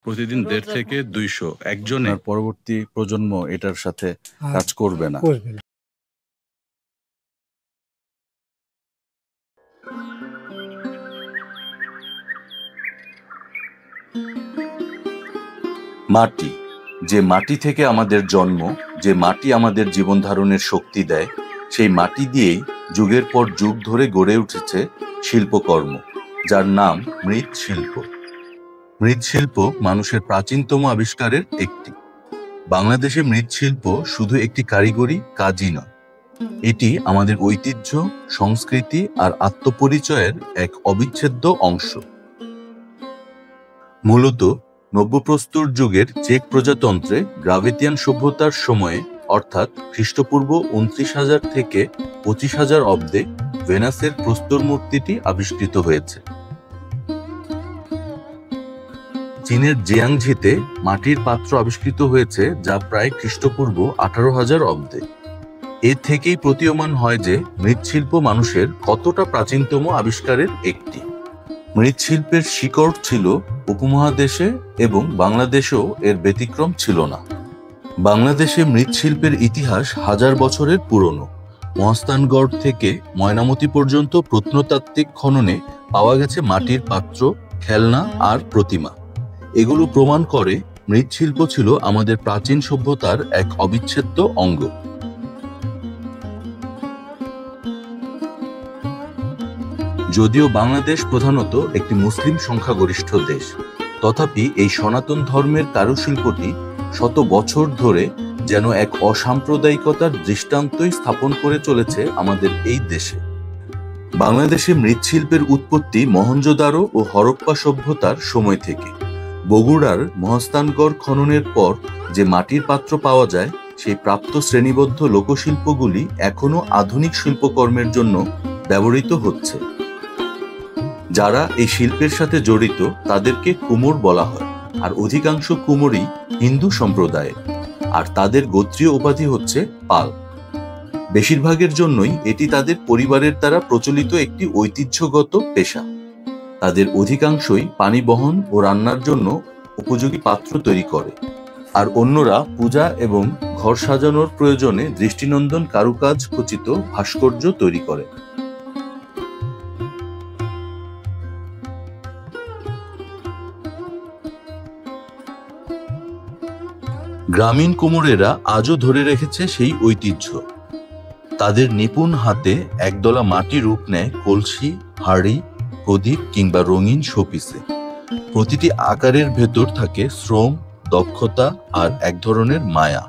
প্রতিদিন ১৫০ থেকে ২০০ একজনে। আর পরবর্তী প্রজন্ম এটার সাথে কাজ করবে না। মাটি, যে মাটি থেকে আমাদের জন্ম, যে মাটি আমাদের জীবন ধারণের শক্তি দেয়, সেই মাটি দিয়েই যুগের পর যুগ ধরে গড়ে উঠেছে শিল্পকর্ম, যার নাম মৃৎশিল্প। মৃৎশিল্প মানুষের প্রাচীনতম আবিষ্কারের একটি। বাংলাদেশে মৃৎশিল্প শুধু একটি কারিগরি কাজই নয়, এটি আমাদের ঐতিহ্য, সংস্কৃতি আর আত্মপরিচয়ের এক অবিচ্ছেদ্য অংশ। মূলত নব্যপ্রস্তর যুগের চেক প্রজাতন্ত্রে গ্রাভেতিয়ান সভ্যতার সময়ে, অর্থাৎ খ্রিস্টপূর্ব ২৯,০০০ থেকে ২৫,০০০ অব্দে ভেনাসের প্রস্তর মূর্তিটি আবিষ্কৃত হয়েছে। চীনের জিয়াংঝিতে মাটির পাত্র আবিষ্কৃত হয়েছে, যা প্রায় খ্রিস্টপূর্ব ১৮,০০০ অব্দে। এর থেকেই প্রতীয়মান হয় যে মৃৎশিল্প মানুষের কতটা প্রাচীনতম আবিষ্কারের একটি। মৃৎশিল্পের শিকড় ছিল উপমহাদেশে এবং বাংলাদেশেও এর ব্যতিক্রম ছিল না। বাংলাদেশে মৃৎশিল্পের ইতিহাস হাজার বছরের পুরনো। মহাস্থানগড় থেকে ময়নামতি পর্যন্ত প্রত্নতাত্ত্বিক খননে পাওয়া গেছে মাটির পাত্র, খেলনা আর প্রতিমা। এগুলো প্রমাণ করে মৃৎশিল্প ছিল আমাদের প্রাচীন সভ্যতার এক অবিচ্ছেদ্য অঙ্গ। যদিও বাংলাদেশ প্রধানত একটি মুসলিম সংখ্যাগরিষ্ঠ দেশ, তথাপি এই সনাতন ধর্মের কারুশিল্পটি শত বছর ধরে যেন এক অসাম্প্রদায়িকতার দৃষ্টান্তই স্থাপন করে চলেছে আমাদের এই দেশে। বাংলাদেশে মৃৎশিল্পের উৎপত্তি মহেঞ্জোদারো ও হরপ্পা সভ্যতার সময় থেকে। বগুড়ার মহাস্থানগড় খননের পর যে মাটির পাত্র পাওয়া যায়, সেই প্রাপ্ত শ্রেণীবদ্ধ লোকশিল্পগুলি এখনো আধুনিক শিল্পকর্মের জন্য ব্যবহৃত হচ্ছে। যারা এই শিল্পের সাথে জড়িত তাদেরকে কুমোর বলা হয়, আর অধিকাংশ কুমোরই হিন্দু সম্প্রদায়ের, আর তাদের গোত্রীয় উপাধি হচ্ছে পাল। বেশিরভাগের জন্যই এটি তাদের পরিবারের দ্বারা প্রচলিত একটি ঐতিহ্যগত পেশা। তাদের অধিকাংশই পানি বহন ও রান্নার জন্য উপযোগী পাত্র তৈরি করে, আর অন্যরা পূজা এবং ঘর সাজানোর প্রয়োজনে দৃষ্টিনন্দন কারুকাজ খচিত ভাস্কর্য তৈরি করে। গ্রামীণ কুমোরেরা আজও ধরে রেখেছে সেই ঐতিহ্য। তাদের নিপুণ হাতে একদলা মাটির রূপ নেয় কলসি, হাঁড়ি, প্রদীপ কিংবা রঙিন শোপিসে। প্রতিটি আকারের ভেতর থাকে শ্রম, দক্ষতা আর এক ধরনের মায়া।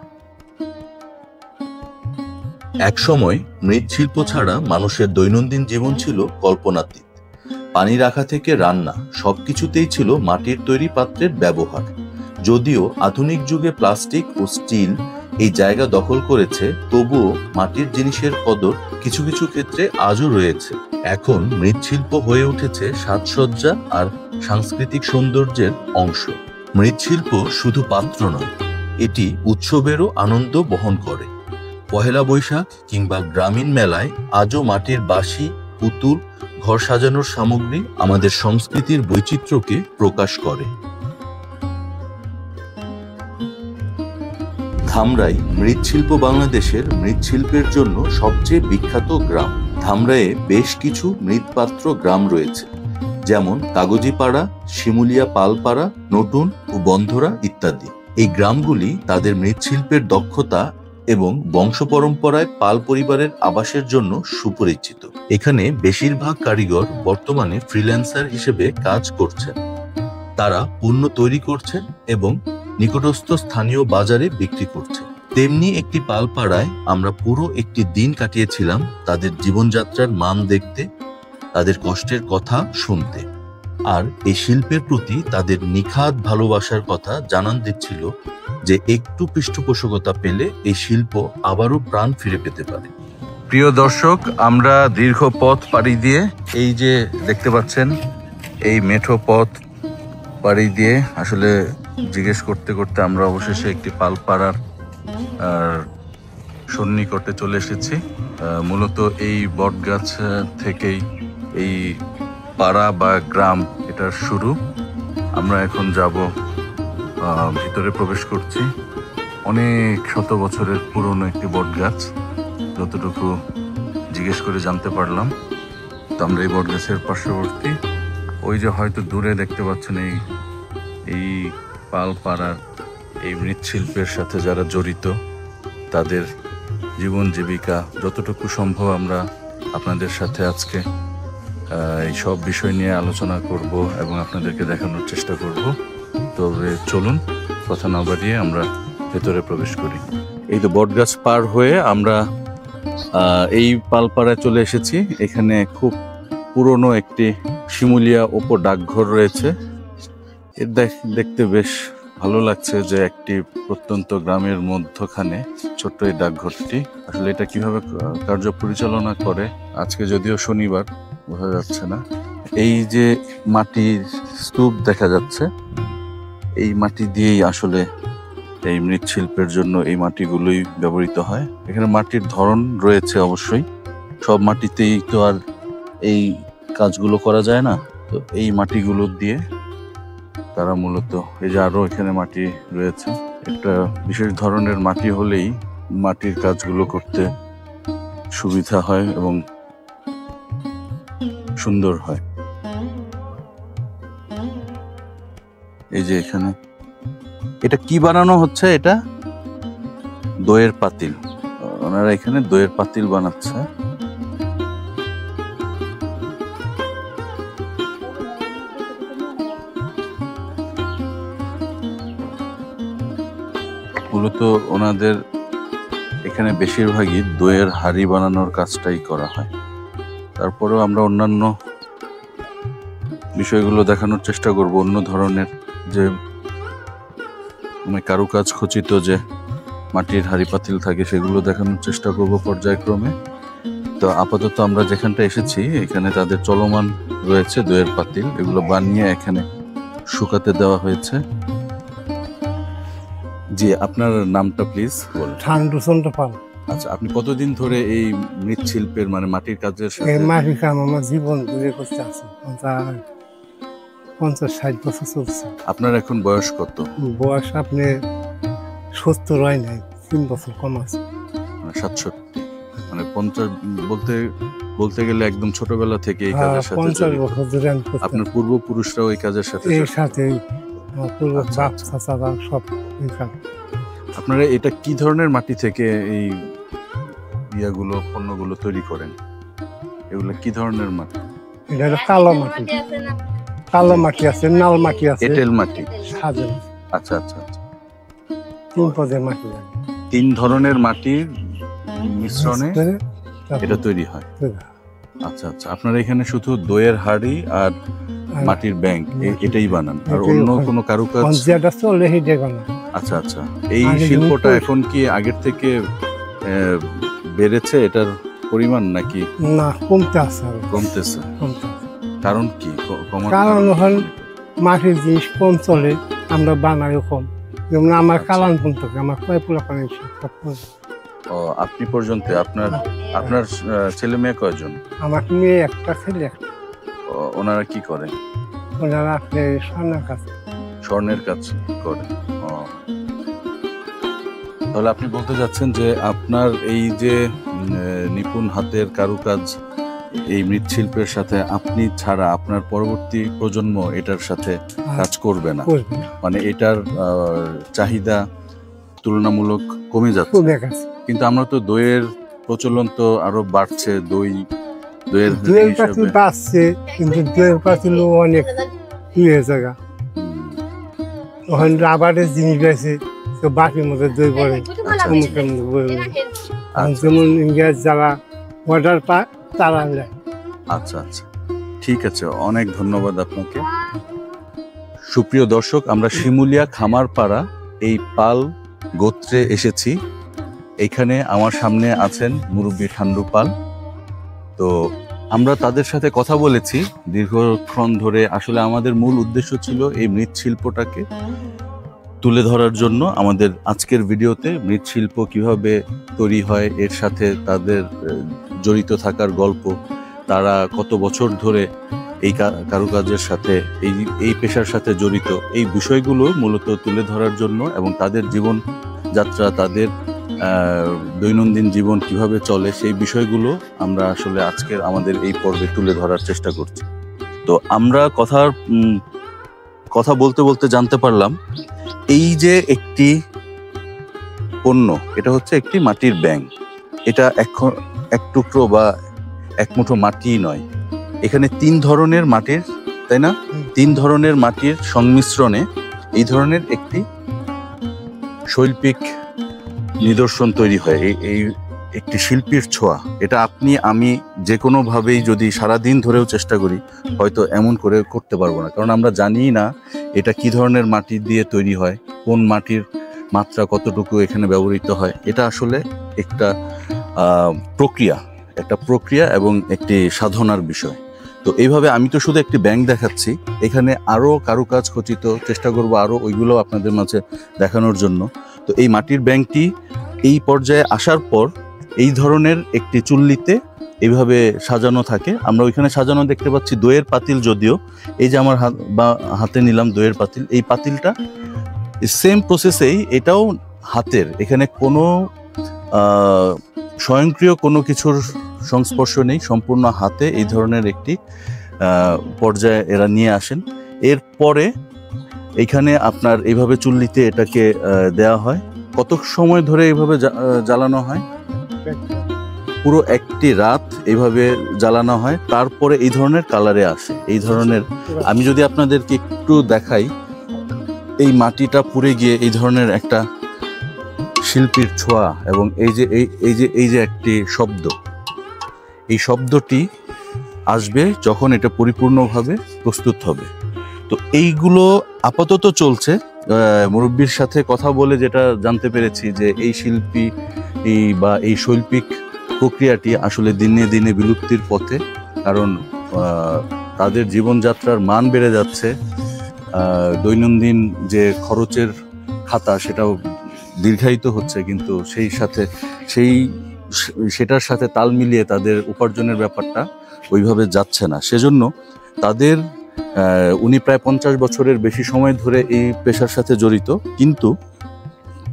একসময় মৃৎশিল্প ছাড়া মানুষের দৈনন্দিন জীবন ছিল কল্পনাতীত। পানি রাখা থেকে রান্না, সবকিছুতেই ছিল মাটির তৈরি পাত্রের ব্যবহার। যদিও আধুনিক যুগে প্লাস্টিক ও স্টিল এই জায়গা দখল করেছে, তবুও মাটির জিনিসের কদর কিছু কিছু ক্ষেত্রে আজও রয়েছে। এখন মৃৎশিল্প হয়ে উঠেছে সাজসজ্জা আর সাংস্কৃতিক সৌন্দর্যের অংশ। মৃৎশিল্প শুধু পাত্র নয়, এটি উৎসবেরও আনন্দ বহন করে। পহেলা বৈশাখ কিংবা গ্রামীণ মেলায় আজও মাটির বাঁশি, পুতুল, ঘর সাজানোর সামগ্রী আমাদের সংস্কৃতির বৈচিত্র্যকে প্রকাশ করে। ধামরাই মৃৎশিল্প বাংলাদেশের মৃৎশিল্পের জন্য সবচেয়ে বিখ্যাত গ্রাম। ধামরাইয়ে বেশ কিছু মৃৎপাত্র গ্রাম রয়েছে, যেমন কাগজিপাড়া, শিমুলিয়া পালপাড়া, নতুন ও বন্ধরা ইত্যাদি। এই গ্রামগুলি তাদের মৃৎশিল্পের দক্ষতা এবং বংশ পরম্পরায় পাল পরিবারের আবাসের জন্য সুপরিচিত। এখানে বেশিরভাগ কারিগর বর্তমানে ফ্রিল্যান্সার হিসেবে কাজ করছেন। তারা পণ্য তৈরি করছেন এবং নিকটস্থ স্থানীয় বাজারে বিক্রি করছে। তেমনি একটি পালপাড়ায় আমরা পুরো একটি দিন কাটিয়েছিলাম তাদের জীবনযাত্রার মান দেখতে, তাদের কষ্টের কথা শুনতে, আর এই শিল্পের প্রতি তাদের নিখাদ ভালোবাসার কথা জানান দিচ্ছিল যে একটু পৃষ্ঠপোষকতা পেলে এই শিল্প আবারও প্রাণ ফিরে পেতে পারে। প্রিয় দর্শক, আমরা দীর্ঘ পথ পাড়ি দিয়ে, এই যে দেখতে পাচ্ছেন এই মেঠো পথ পাড়ি দিয়ে আসলে জিজ্ঞেস করতে করতে আমরা অবশেষে একটি পালপাড়ার সন্নিকটে চলে এসেছি। মূলত এই বটগাছ থেকেই এই পাড়া বা গ্রাম এটার শুরু। আমরা এখন যাব ভিতরে প্রবেশ করছি। অনেক শত বছরের পুরনো একটি বট গাছ, যতটুকু জিজ্ঞেস করে জানতে পারলাম। তো আমরা এই বট গাছের পার্শ্ববর্তী, ওই যে হয়তো দূরে দেখতে পাচ্ছেন এই পালপাড়ার এই মৃৎশিল্পের সাথে যারা জড়িত, তাদের জীবন জীবিকা যতটুকু সম্ভব আমরা আপনাদের সাথে আজকে এই সব বিষয় নিয়ে আলোচনা করব এবং আপনাদেরকে দেখানোর চেষ্টা করব। তবে চলুন কথা না বাড়িয়ে আমরা ভেতরে প্রবেশ করি। এই তো বটগাছ পার হয়ে আমরা এই পালপাড়ায় চলে এসেছি। এখানে খুব পুরনো একটি শিমুলিয়া উপর ডাকঘর রয়েছে। এর দেখতে বেশ ভালো লাগছে যে একটি প্রত্যন্ত গ্রামের মধ্যখানে ছোট্ট এই ডাকঘরটি। আসলে এটা কিভাবে কার্য পরিচালনা করে, আজকে যদিও শনিবার বোঝা যাচ্ছে না। এই যে মাটির স্তূপ দেখা যাচ্ছে, এই মাটি দিয়েই আসলে এই মৃৎশিল্পের জন্য এই মাটিগুলোই ব্যবহৃত হয়। এখানে মাটির ধরন রয়েছে অবশ্যই, সব মাটিতেই তো আর এই কাজগুলো করা যায় না। তো এই মাটিগুলো দিয়ে তারা মূলত, এই যে আরো এখানে মাটি রয়েছে, একটা বিশেষ ধরনের মাটি হলেই মাটির কাজগুলো করতে সুবিধা হয় এবং সুন্দর হয়। এই যে এখানে এটা কি বানানো হচ্ছে, এটা দইয়ের পাতিল। ওনারা এখানে দইয়ের পাতিল বানাচ্ছে। মূলত ওনাদের এখানে বেশিরভাগই দইয়ের হাঁড়ি বানানোর কাজটাই করা হয়। তারপরেও আমরা অন্যান্য বিষয়গুলো দেখানোর চেষ্টা করব, অন্য ধরনের যে কারুকাজ খচিত যে মাটির হাঁড়ি পাতিল থাকে সেগুলো দেখানোর চেষ্টা করব পর্যায়ক্রমে। তো আপাতত আমরা যেখানটা এসেছি এখানে তাদের চলমান রয়েছে দইয়ের পাতিল, এগুলো বানিয়ে এখানে শুকাতে দেওয়া হয়েছে। জি, আপনার নামটা প্লিজ বলুন। ঠান্ডুচন্দ্র পাল। আচ্ছা, আপনি কতদিন ধরে এই মৃৎশিল্পের মানে মাটির কাজের সাথে? এই মাটির কাম আমার জীবন জুড়ে করতে আছে, 50-60 বছর চলছে। আপনার এখন বয়স কত? বয়স আপনি 70 হয় নাই, 3 বছর কম আছে। 67, মানে 50 বলতে গেলে একদম ছোটবেলা থেকে এই কাজের সাথে 50 বছর ধরে আমি আপনার পূর্বপুরুষরাও এই কাজের সাথে এর সাথে পূর্ব আচ্ছা, বাপ চাচারা সব এই কাজ। আপনারা এটা কি ধরনের মাটি থেকে এই পণ্যগুলো তৈরি করেন? এগুলো কি ধরনের মাটি? এটা হলো কালো মাটি, কালো মাটি আছে, নাল মাটি আছে, এঁটেল মাটি, সাজেল। আচ্ছা আচ্ছা আচ্ছা, 3 পদের মাটি, 3 ধরনের মাটির মিশ্রণে এটা তৈরি হয়। আচ্ছা আচ্ছা, আপনারা এখানে শুধু দইয়ের হাঁড়ি আর মাটির ব্যাংক এটাই বানান, আর অন্য কোনো কারুকাজ? আচ্ছা আচ্ছা, এই শিল্পটা এখন কি আগের থেকে বেড়েছে এটার পরিমাণ নাকি না কমতেছে? কারণ কি? কারণ হল মাটির জিনিস কম চলে, আমরা বানাই কম। যেমন আমার কালান পর্যন্ত, আমার কয় পোলা পানি। আপনি পর্যন্ত আপনার ছেলে মেয়ে কয়জন? আমার মেয়ে একটা, ছেলে একটা। ওনারা কি করে? ওনারা স্বর্ণের কাজ করে। তাহলে আপনি বলতে চাচ্ছেন যে আপনার এই যে নিপুণ হাতের কারুকাজ, এই মৃৎশিল্পের সাথে আপনি ছাড়া আপনার পরবর্তী প্রজন্ম এটার সাথে কাজ করবে না, মানে এটার চাহিদা তুলনামূলক কমে যাচ্ছে। কিন্তু আমরা তো দইয়ের প্রচলন তো আরো বাড়ছে, দইয়ের বাড়ছে, কিন্তু দইয়ের পাতিল অনেক জায়গা ওখানে রাবারের জিনিস রয়েছে, তো বাটির মধ্যে দই পড়ে, যেমন ইংরেজ যারা অর্ডার পায় তারা নেয়। আচ্ছা আচ্ছা, ঠিক আছে, অনেক ধন্যবাদ আপনাকে। সুপ্রিয় দর্শক, আমরা শিমুলিয়া খামারপাড়া এই পাল গোত্রে এসেছি। এইখানে আমার সামনে আছেন মুরব্বী ঠান্ডু পাল। তো আমরা তাদের সাথে কথা বলেছি দীর্ঘক্ষণ ধরে। আসলে আমাদের মূল উদ্দেশ্য ছিল এই মৃৎশিল্পটাকে তুলে ধরার জন্য। আমাদের আজকের ভিডিওতে মৃৎশিল্প কিভাবে তৈরি হয়, এর সাথে তাদের জড়িত থাকার গল্প, তারা কত বছর ধরে এই কারুকাজের সাথে এই পেশার সাথে জড়িত এই বিষয়গুলো মূলত তুলে ধরার জন্য এবং তাদের জীবন যাত্রা, তাদের দৈনন্দিন জীবন কিভাবে চলে সেই বিষয়গুলো আমরা আসলে আজকের আমাদের এই পর্বে তুলে ধরার চেষ্টা করছি। তো আমরা কথা বলতে বলতে জানতে পারলাম এই যে একটি পণ্য, এটা হচ্ছে একটি মাটির ব্যাঙ। এটা এক টুকরো বা এক মুঠো মাটি নয়, এখানে 3 ধরনের মাটির, তাই না, 3 ধরনের মাটির সংমিশ্রণে এই ধরনের একটি শৈল্পিক নিদর্শন তৈরি হয়। এই একটি শিল্পীর ছোঁয়া। এটা আপনি আমি যে কোনোভাবেই যদি সারাদিন ধরেও চেষ্টা করি হয়তো এমন করে করতে পারবো না, কারণ আমরা জানি না এটা কি ধরনের মাটি দিয়ে তৈরি হয়, কোন মাটির মাত্রা কতটুকু এখানে ব্যবহৃত হয়। এটা আসলে একটা প্রক্রিয়া এবং একটি সাধনার বিষয়। তো এইভাবে আমি তো শুধু একটি ব্যাঙ দেখাচ্ছি, এখানে আরও কারুকাজ খচিত চেষ্টা করব আরও ওইগুলো আপনাদের মাঝে দেখানোর জন্য। তো এই মাটির ব্যাঙটি এই পর্যায়ে আসার পর এই ধরনের একটি চুল্লিতে এইভাবে সাজানো থাকে। আমরা ওইখানে সাজানো দেখতে পাচ্ছি দইয়ের পাতিল, যদিও এই যে আমার হাতে নিলাম দইয়ের পাতিল, এই পাতিলটা সেম প্রসেসেই, এটাও হাতের, এখানে কোনো স্বয়ংক্রিয় কোনো কিছুর সংস্পর্শ নেই, সম্পূর্ণ হাতে এই ধরনের একটি পর্যায়ে এরা নিয়ে আসেন। এরপরে এইখানে আপনার এইভাবে চুল্লিতে এটাকে দেওয়া হয়। কত সময় ধরে এইভাবে জ্বালানো হয়? পুরো একটি রাত এইভাবে জ্বালানো হয়, তারপরে এই ধরনের কালারে আসে। এই ধরনের, আমি যদি আপনাদেরকে একটু দেখাই, এই মাটিটা পুড়ে গিয়ে এই ধরনের একটা শিল্পীর ছোঁয়া এবং এই যে একটি শব্দ, এই শব্দটি আসবে যখন এটা পরিপূর্ণভাবে প্রস্তুত হবে। তো এইগুলো আপাতত চলছে। মুরব্বির সাথে কথা বলে যেটা জানতে পেরেছি যে এই শিল্পী বা এই শৈল্পিক প্রক্রিয়াটি আসলে দিনে দিনে বিলুপ্তির পথে, কারণ তাদের জীবনযাত্রার মান বেড়ে যাচ্ছে, দৈনন্দিন যে খরচের খাতা সেটাও দীর্ঘায়িত হচ্ছে, কিন্তু সেটার সাথে তাল মিলিয়ে তাদের উপার্জনের ব্যাপারটা ওইভাবে যাচ্ছে না। সেজন্য উনি প্রায় 50 বছরের বেশি সময় ধরে এই পেশার সাথে জড়িত, কিন্তু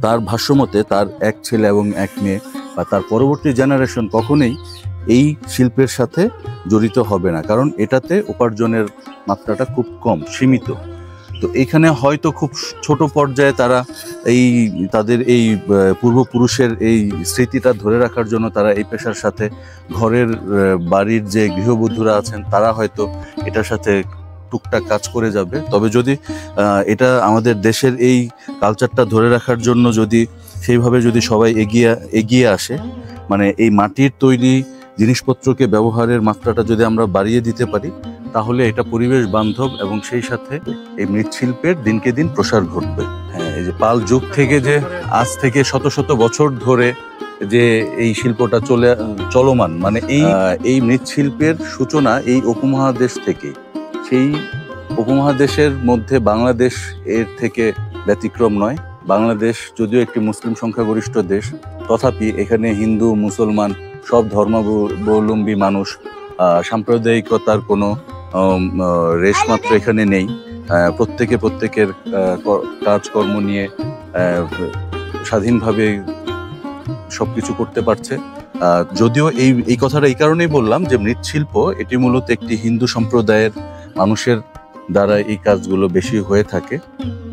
তার ভাষ্যমতে তার এক ছেলে এবং এক মেয়ে বা তার পরবর্তী জেনারেশন কখনোই এই শিল্পের সাথে জড়িত হবে না, কারণ এটাতে উপার্জনের মাত্রাটা খুব কম, সীমিত। তো এখানে হয়তো খুব ছোট পর্যায়ে তারা তাদের এই পূর্বপুরুষের এই স্মৃতিটা ধরে রাখার জন্য তারা এই পেশার সাথে, বাড়ির যে গৃহবধূরা আছেন তারা হয়তো এটার সাথে টুকটাক কাজ করে যাবে। তবে যদি এটা আমাদের দেশের এই কালচারটা ধরে রাখার জন্য সেইভাবে যদি সবাই এগিয়ে আসে, মানে এই মাটির তৈরি জিনিসপত্রকে ব্যবহারের মাত্রাটা যদি আমরা বাড়িয়ে দিতে পারি, তাহলে এটা পরিবেশ বান্ধব এবং সেই সাথে এই মৃৎশিল্পের দিনকে দিন প্রসার ঘটবে। হ্যাঁ, এই যে পাল যুগ থেকে, যে আজ থেকে শত শত বছর ধরে যে এই শিল্পটা চলমান, মানে এই মৃৎশিল্পের সূচনা এই উপমহাদেশ থেকে। সেই উপমহাদেশের মধ্যে বাংলাদেশ এর থেকে ব্যতিক্রম নয়। বাংলাদেশ যদিও একটি মুসলিম সংখ্যাগরিষ্ঠ দেশ, তথাপি এখানে হিন্দু, মুসলমান সব ধর্মাবলম্বী মানুষ, সাম্প্রদায়িকতার কোনো রেশমাত্র এখানে নেই। প্রত্যেকের কাজকর্ম নিয়ে স্বাধীনভাবে সবকিছু করতে পারছে। যদিও এই কথাটা এই কারণেই বললাম যে মৃৎশিল্প এটি মূলত একটি হিন্দু সম্প্রদায়ের মানুষের দ্বারা এই কাজগুলো বেশি হয়ে থাকে।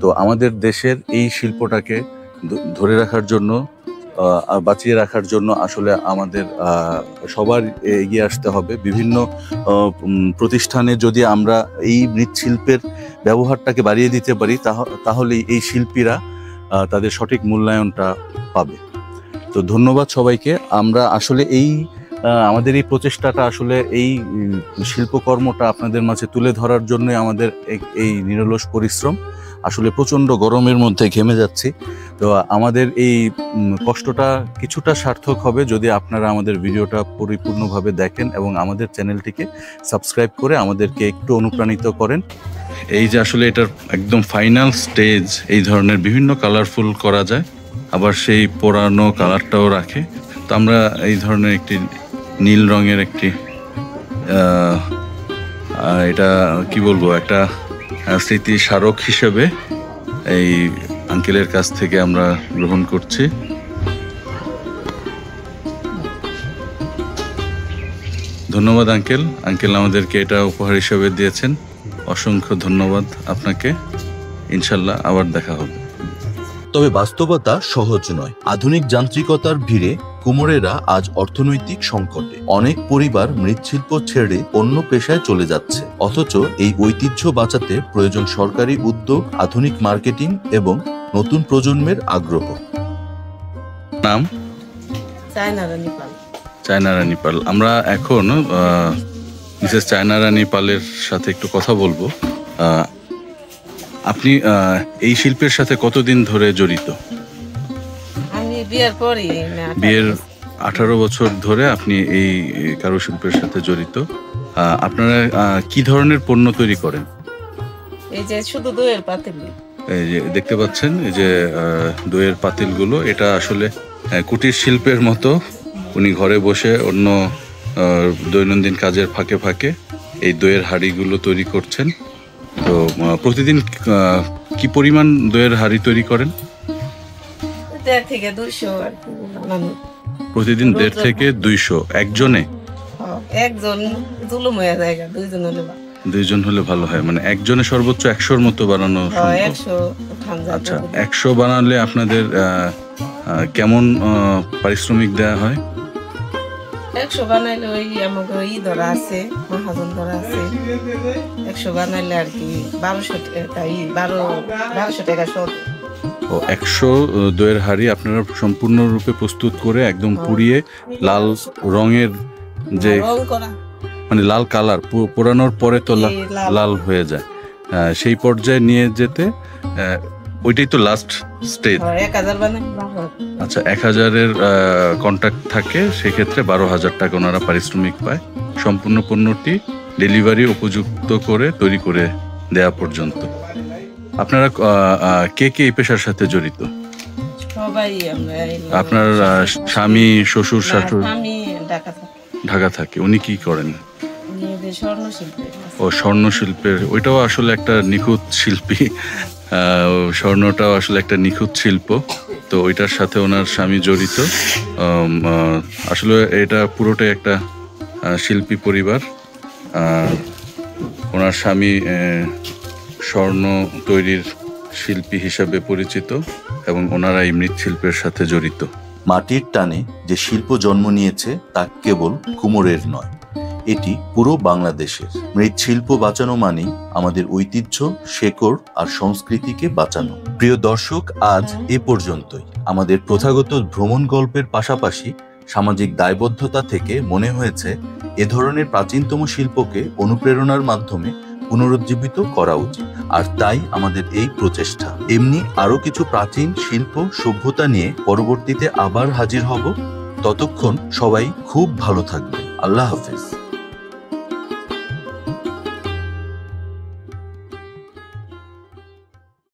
তো আমাদের দেশের এই শিল্পটাকে ধরে রাখার জন্য, বাঁচিয়ে রাখার জন্য আসলে আমাদের সবার এগিয়ে আসতে হবে। বিভিন্ন প্রতিষ্ঠানে যদি আমরা এই মৃৎশিল্পের ব্যবহারটাকে বাড়িয়ে দিতে পারি, তাহলেই এই শিল্পীরা তাদের সঠিক মূল্যায়নটা পাবে। তো ধন্যবাদ সবাইকে। আমরা আসলে আমাদের এই প্রচেষ্টাটা, আসলে এই শিল্পকর্মটা আপনাদের মাঝে তুলে ধরার জন্য আমাদের এই নিরলস পরিশ্রম। আসলে প্রচণ্ড গরমের মধ্যে ঘেমে যাচ্ছি। তো আমাদের এই কষ্টটা কিছুটা সার্থক হবে যদি আপনারা আমাদের ভিডিওটা পরিপূর্ণভাবে দেখেন এবং আমাদের চ্যানেলটিকে সাবস্ক্রাইব করে আমাদেরকে একটু অনুপ্রাণিত করেন। এই যে আসলে এটার একদম ফাইনাল স্টেজ, এই ধরনের বিভিন্ন কালারফুল করা যায়, আবার সেই পোড়ানো কালারটাও রাখে। তো আমরা এই ধরনের একটি নীল রঙের একটি এটা কি বলবো, একটা স্মৃতি স্মারক হিসেবে এই আঙ্কেলের কাছ থেকে আমরা গ্রহণ করছি। ধন্যবাদ আঙ্কেল। আঙ্কেল আমাদেরকে এটা উপহার হিসেবে দিয়েছেন, অসংখ্য ধন্যবাদ আপনাকে। ইনশাল্লাহ আবার দেখা হবে। তবে বাস্তবতা সহজ নয়। আধুনিক যান্ত্রিকতার ভিড়ে কুমোরেরা আজ অর্থনৈতিক সংকটে। অনেক পরিবার মৃৎশিল্প ছেড়ে অন্য পেশায় চলে যাচ্ছে। অথচ এই ঐতিহ্য বাঁচাতে প্রয়োজন সরকারি উদ্যোগ, আধুনিক মার্কেটিং এবং নতুন প্রজন্মের আগ্রহ। নাম? চায়না রানী পাল। চায়না রানী পাল। আমরা এখন মিসেস চায়না রানী পালের সাথে একটু কথা বলবো। আপনি এই শিল্পের সাথে কতদিন ধরে জড়িত? আমি বিয়ের পরই বিয়ের 18 বছর ধরে আপনি এই কারুশিল্পের সাথে জড়িত। আপনারা কি ধরনের পণ্য তৈরি করেন? এই যে শুধু দইয়ের পাতিল। এই যে দেখতে পাচ্ছেন, এই যে দইয়ের পাতিলগুলো, এটা আসলে কুটির শিল্পের মতো। উনি ঘরে বসে অন্য দৈনন্দিন কাজের ফাঁকে ফাঁকে এই দইয়ের হাঁড়িগুলো তৈরি করছেন। তো প্রতিদিন কি পরিমাণ দইয়ের হাঁড়ি তৈরি করেন? 1.5 থেকে 200 আর কি। প্রতিদিন 1.5 থেকে 200 একজনে? একজন জুলুম হয়ে যায়, দুইজন হলে দুইজন হলে ভালো হয়। মানে একজনে সর্বোচ্চ 100-র মতো বানানো সম্ভব? 100 খান যায়। আচ্ছা, 100 বানালে আপনাদের কেমন পারিশ্রমিক দেওয়া হয়? 100 বানাইলে ওই আমাকে ই ধরা আছে, মহাজন ধরা আছে। 100 বানাইলে আর কি 1200 টাকা, 1200 টাকা সব। ও 100 দইয়ের হাঁড়ি আপনারা সম্পূর্ণরূপে প্রস্তুত করে একদম পুড়িয়ে লাল রঙের, যে রং করা মানে লাল কালার, পোড়ানোর পরে তো লাল হয়ে যায়, সেই পর্যায়ে নিয়ে যেতে ওইটাই তো লাস্ট স্টেজ। 1000 বানাই। আচ্ছা, 1000-এর কন্ট্রাক্ট থাকে, সেক্ষেত্রে 12,000 টাকা ওনারা পারিশ্রমিক পায় সম্পূর্ণ পণ্যটি ডেলিভারি উপযুক্ত করে তৈরি করে দেওয়া পর্যন্ত। আপনারা কে কে এই পেশার সাথে জড়িত? সবাই আমরা। আপনার স্বামী, শ্বশুর, শাশুড়? আমি ঢাকা থাকে। উনি কি করেন? স্বর্ণ শিল্পে। ও স্বর্ণ শিল্পের, ওইটাও আসলে একটা নিখুঁত শিল্পী। স্বর্ণটাও আসলে একটা নিখুঁত শিল্প। তো ওইটার সাথে ওনার স্বামী জড়িত। আসলে এটা পুরোটাই একটা শিল্পী পরিবার। ওনার স্বামী স্বর্ণ তৈরির শিল্পী হিসাবে পরিচিত এবং ওনারা এই মৃৎশিল্পের সাথে জড়িত। মাটির টানে যে শিল্প জন্ম নিয়েছে তা কেবল কুমোরের নয়, এটি পুরো বাংলাদেশের। মৃৎশিল্প বাঁচানো মানেই আমাদের ঐতিহ্য, শেকড় আর সংস্কৃতিকে বাঁচানো। প্রিয় দর্শক, আজ এ পর্যন্তই। আমাদের প্রথাগত ভ্রমণ গল্পের পাশাপাশি সামাজিক দায়বদ্ধতা থেকে মনে হয়েছে এ ধরনের প্রাচীনতম শিল্পকে অনুপ্রেরণার মাধ্যমে পুনরুজ্জীবিত করা উচিত। আর তাই আমাদের এই প্রচেষ্টা। এমনি আরো কিছু প্রাচীন শিল্প সভ্যতা নিয়ে পরবর্তীতে আবার হাজির হব। ততক্ষণ সবাই খুব ভালো থাকবে। আল্লাহ হাফেজ।